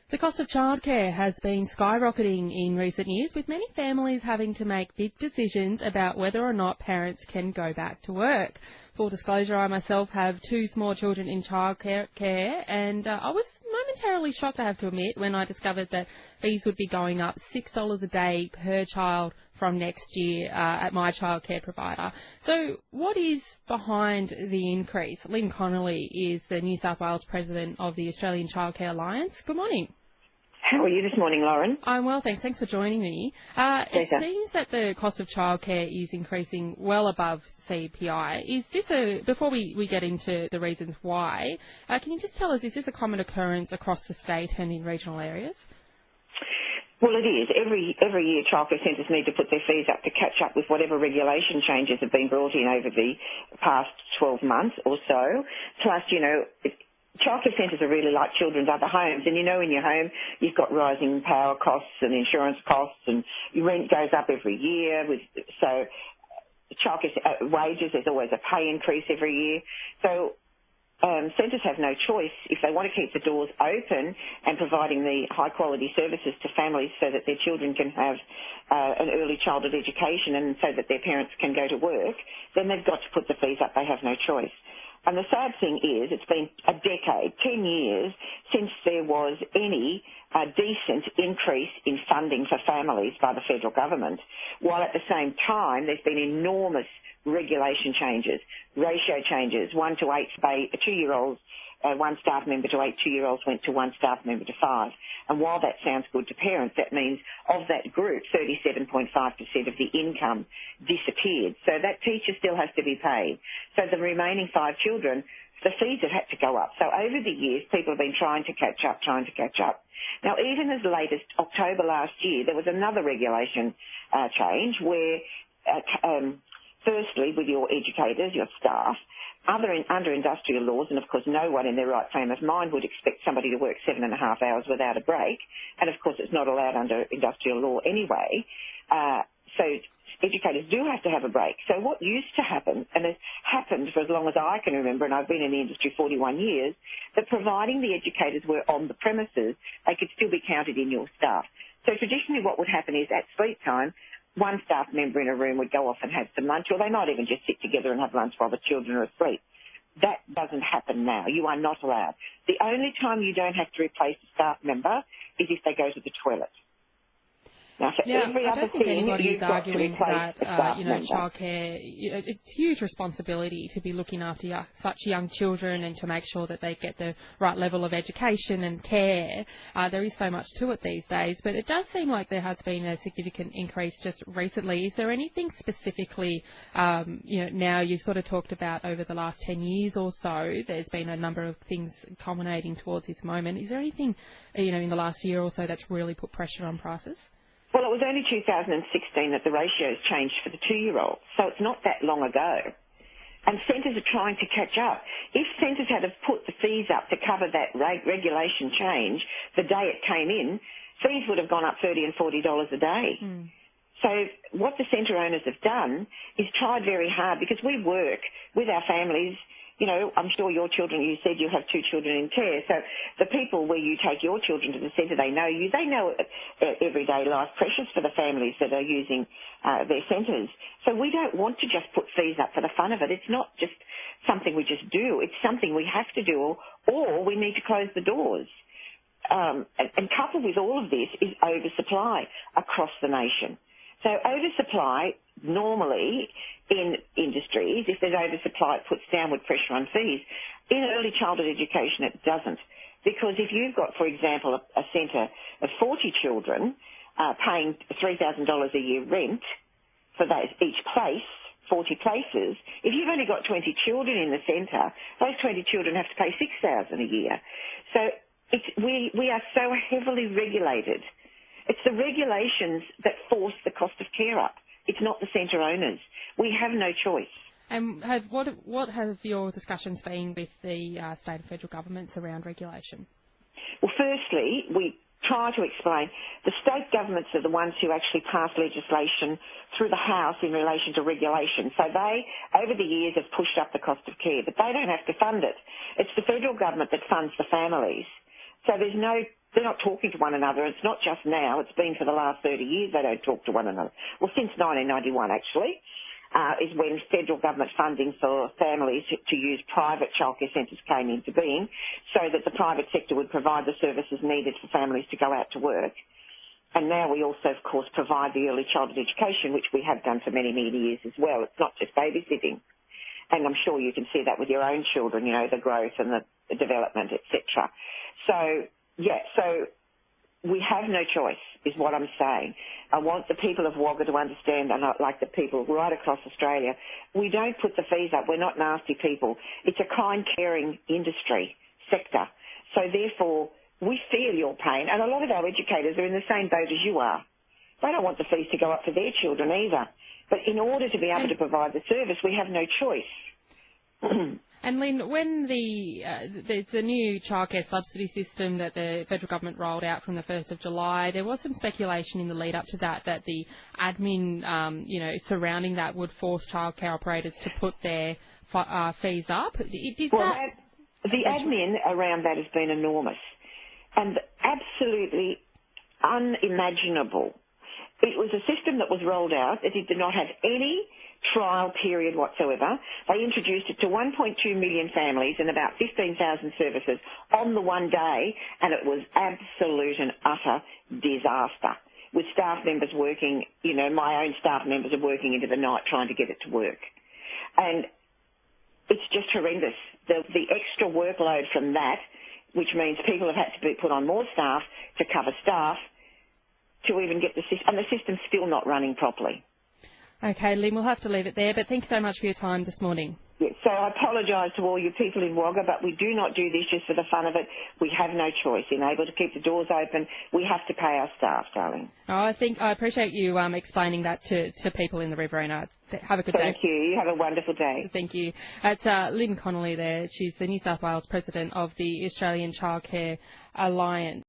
The cost of childcare has been skyrocketing in recent years, with many families having to make big decisions about whether or not parents can go back to work. Full disclosure, I myself have two small children in childcare, and I was momentarily shocked, I have to admit, when I discovered that fees would be going up $6 a day per child from next year at my childcare provider. So what is behind the increase? Lynn Connolly is the New South Wales President of the Australian Childcare Alliance. Good morning. How are you this morning, Lauren? I'm well, thanks. Thanks for joining me. It seems that the cost of childcare is increasing well above CPI. Is this before we get into the reasons why, can you just tell us, is this a common occurrence across the state and in regional areas? Well, it is. Every year childcare centres need to put their fees up to catch up with whatever regulation changes have been brought in over the past 12 months or so. Plus, childcare centres are really like children's other homes, and in your home you've got rising power costs and insurance costs, and your rent goes up every year. So childcare wages, there's always a pay increase every year. So centres have no choice if they want to keep the doors open and providing the high-quality services to families so that their children can have an early childhood education and so that their parents can go to work, then they've got to put the fees up. They have no choice. And the sad thing is it's been a decade, 10 years, since there was any decent increase in funding for families by the federal government, while at the same time there's been enormous regulation changes, ratio changes, 1 to 8 by 2-year-olds, 1 staff member to 8 2-year-olds went to 1 staff member to 5. And while that sounds good to parents, that means of that group, 37.5% of the income disappeared. So that teacher still has to be paid. So the remaining 5 children, the fees have had to go up. So over the years, people have been trying to catch up. Now, even as late as October last year, there was another regulation change where firstly, with your educators, your staff, under industrial laws, and of course no one in their right frame of mind would expect somebody to work 7.5 hours without a break, and of course it's not allowed under industrial law anyway, so educators do have to have a break. So what used to happen, and it's happened for as long as I can remember, and I've been in the industry 41 years, that providing the educators were on the premises, they could still be counted in your staff. So traditionally what would happen is at sleep time, 1 staff member in a room would go off and have some lunch, or they might even just sit together and have lunch while the children are asleep. That doesn't happen now. You are not allowed. The only time you don't have to replace a staff member is if they go to the toilet. Now, for every other thing, you've got to replace a staff member. Childcare, it's a huge responsibility to be looking after such young children and to make sure that they get the right level of education and care. There is so much to it these days, but it does seem like there has been a significant increase just recently. Is there anything specifically, now you've sort of talked about over the last 10 years or so, there's been a number of things culminating towards this moment. Is there anything, in the last year or so that's really put pressure on prices? Well, it was only 2016 that the ratios changed for the 2-year-olds, so it's not that long ago. And centres are trying to catch up. If centres had have put the fees up to cover that regulation change the day it came in, fees would have gone up $30 and $40 a day. Mm. So what the centre owners have done is tried very hard, because we work with our families. I'm sure your children, you said you have 2 children in care, so the people where you take your children to the centre, they know you. They know everyday life pressures for the families that are using their centres. So we don't want to just put fees up for the fun of it. It's not just something we just do. It's something we have to do, or we need to close the doors. And coupled with all of this is oversupply across the nation. So oversupply, normally in industries, if there's oversupply, it puts downward pressure on fees. In early childhood education, it doesn't. Because if you've got, for example, a centre of 40 children paying $3,000 a year rent for each place, 40 places, if you've only got 20 children in the centre, those 20 children have to pay $6,000 a year. So we are so heavily regulated. It's the regulations that force the cost of care up. It's not the centre owners. We have no choice. And what have your discussions been with the state and federal governments around regulation? Well, firstly, we try to explain the state governments are the ones who actually pass legislation through the House in relation to regulation. So they, over the years, have pushed up the cost of care, but they don't have to fund it. It's the federal government that funds the families. So there's no they're not talking to one another. It's not just now. It's been for the last 30 years they don't talk to one another. Well, since 1991, actually, is when federal government funding for families to use private childcare centres came into being, so that the private sector would provide the services needed for families to go out to work. And now we also, of course, provide the early childhood education, which we have done for many, many years as well. It's not just babysitting. And I'm sure you can see that with your own children, you know, the growth and the development, etc. So, yeah, so we have no choice, is what I'm saying. I want the people of Wagga to understand, and like the people right across Australia, we don't put the fees up. We're not nasty people. It's a kind, caring industry sector. So therefore, we feel your pain, and a lot of our educators are in the same boat as you are. They don't want the fees to go up for their children either. But in order to be able to provide the service, we have no choice. And Lynn, when there's a new childcare subsidy system that the federal government rolled out from the 1st of July, there was some speculation in the lead up to that the admin, surrounding that would force childcare operators to put their fees up. The admin around that has been enormous and absolutely unimaginable. It was a system that was rolled out. It did not have any trial period whatsoever. They introduced it to 1.2 million families and about 15,000 services on the one day, and it was absolute and utter disaster, with staff members working, you know, my own staff members are working into the night trying to get it to work. And it's just horrendous. The extra workload from that, which means people have had to be put on more staff to cover staff, to even get the system, and the system's still not running properly. Okay, Lynn, we'll have to leave it there, but thanks so much for your time this morning. Yeah, so I apologise to all you people in Wagga, but we do not do this just for the fun of it. We have no choice. In able to keep the doors open, we have to pay our staff, darling. Oh, I appreciate you explaining that to people in the Riverina. Have a good day. Thank you. You have a wonderful day. Thank you. It's Lynn Connolly there. She's the New South Wales President of the Australian Childcare Alliance.